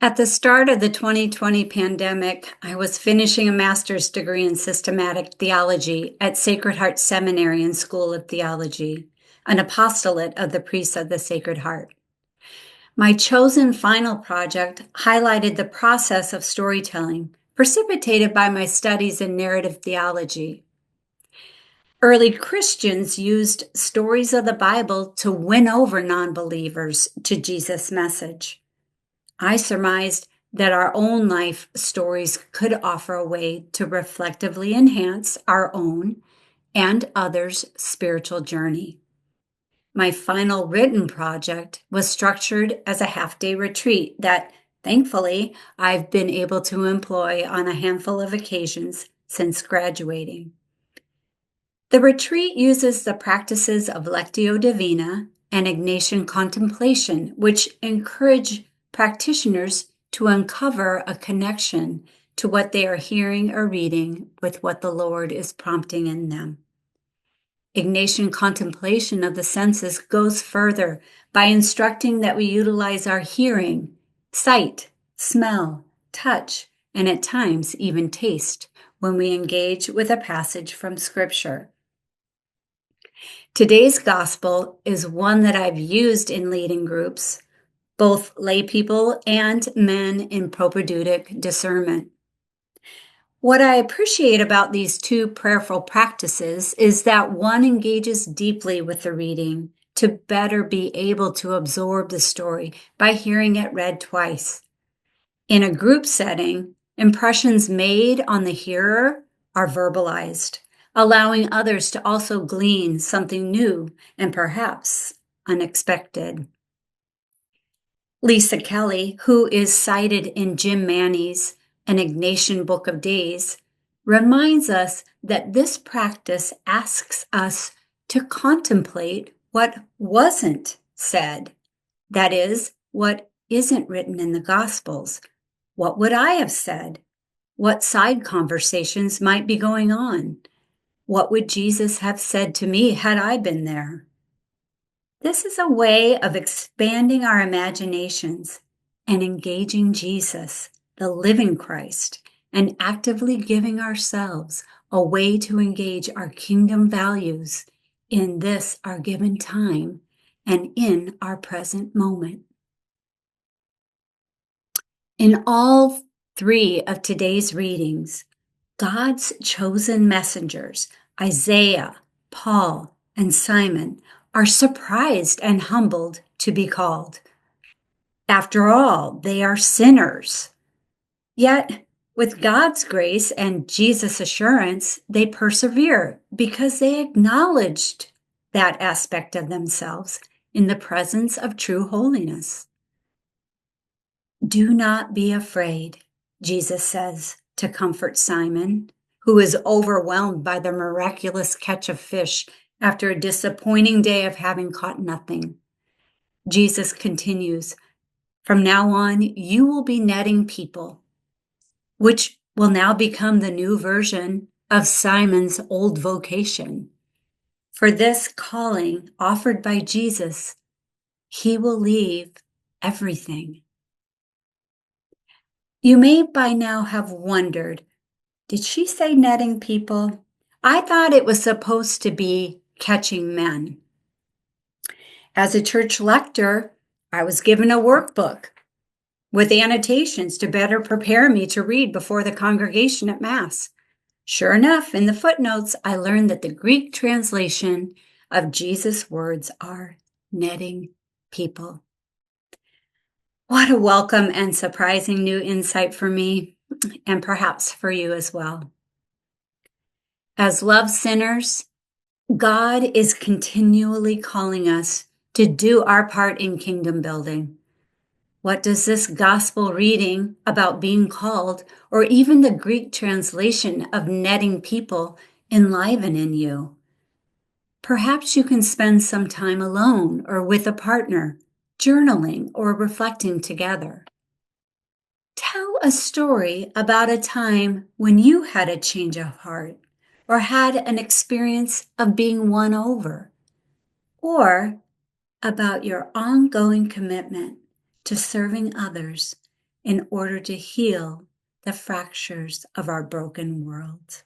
At the start of the 2020 pandemic, I was finishing a master's degree in systematic theology at Sacred Heart Seminary and School of Theology, an apostolate of the priests of the Sacred Heart. My chosen final project highlighted the process of storytelling, precipitated by my studies in narrative theology. Early Christians used stories of the Bible to win over non-believers to Jesus' message. I surmised that our own life stories could offer a way to reflectively enhance our own and others' spiritual journey. My final written project was structured as a half-day retreat that, thankfully, I've been able to employ on a handful of occasions since graduating. The retreat uses the practices of Lectio Divina and Ignatian contemplation, which encourage practitioners to uncover a connection to what they are hearing or reading with what the Lord is prompting in them. Ignatian contemplation of the senses goes further by instructing that we utilize our hearing, sight, smell, touch, and at times even taste when we engage with a passage from Scripture. Today's gospel is one that I've used in leading groups, both lay people and men in propedeutic discernment. What I appreciate about these two prayerful practices is that one engages deeply with the reading to better be able to absorb the story by hearing it read twice. In a group setting, impressions made on the hearer are verbalized, allowing others to also glean something new and perhaps unexpected. Lisa Kelly, who is cited in Jim Manny's An Ignatian Book of Days, reminds us that this practice asks us to contemplate what wasn't said. That is, what isn't written in the Gospels. What would I have said? What side conversations might be going on? What would Jesus have said to me had I been there? This is a way of expanding our imaginations and engaging Jesus, the living Christ, and actively giving ourselves a way to engage our kingdom values in this, our given time, and in our present moment. In all three of today's readings, God's chosen messengers, Isaiah, Paul, and Simon, are surprised and humbled to be called. After all, they are sinners. Yet, with God's grace and Jesus' assurance, they persevere because they acknowledged that aspect of themselves in the presence of true holiness. Do not be afraid, Jesus says to comfort Simon, who is overwhelmed by the miraculous catch of fish after a disappointing day of having caught nothing. Jesus continues, from now on, you will be netting people, which will now become the new version of Simon's old vocation. For this calling offered by Jesus, he will leave everything. You may by now have wondered, did she say netting people? I thought it was supposed to be catching men. As a church lector, I was given a workbook with annotations to better prepare me to read before the congregation at Mass. Sure enough, in the footnotes, I learned that the Greek translation of Jesus' words are netting people. What a welcome and surprising new insight for me, and perhaps for you as well. As loved sinners, God is continually calling us to do our part in kingdom building. What does this gospel reading about being called, or even the Greek translation of netting people, enliven in you? Perhaps you can spend some time alone or with a partner, journaling or reflecting together. Tell a story about a time when you had a change of heart or had an experience of being won over, or about your ongoing commitment to serving others in order to heal the fractures of our broken world.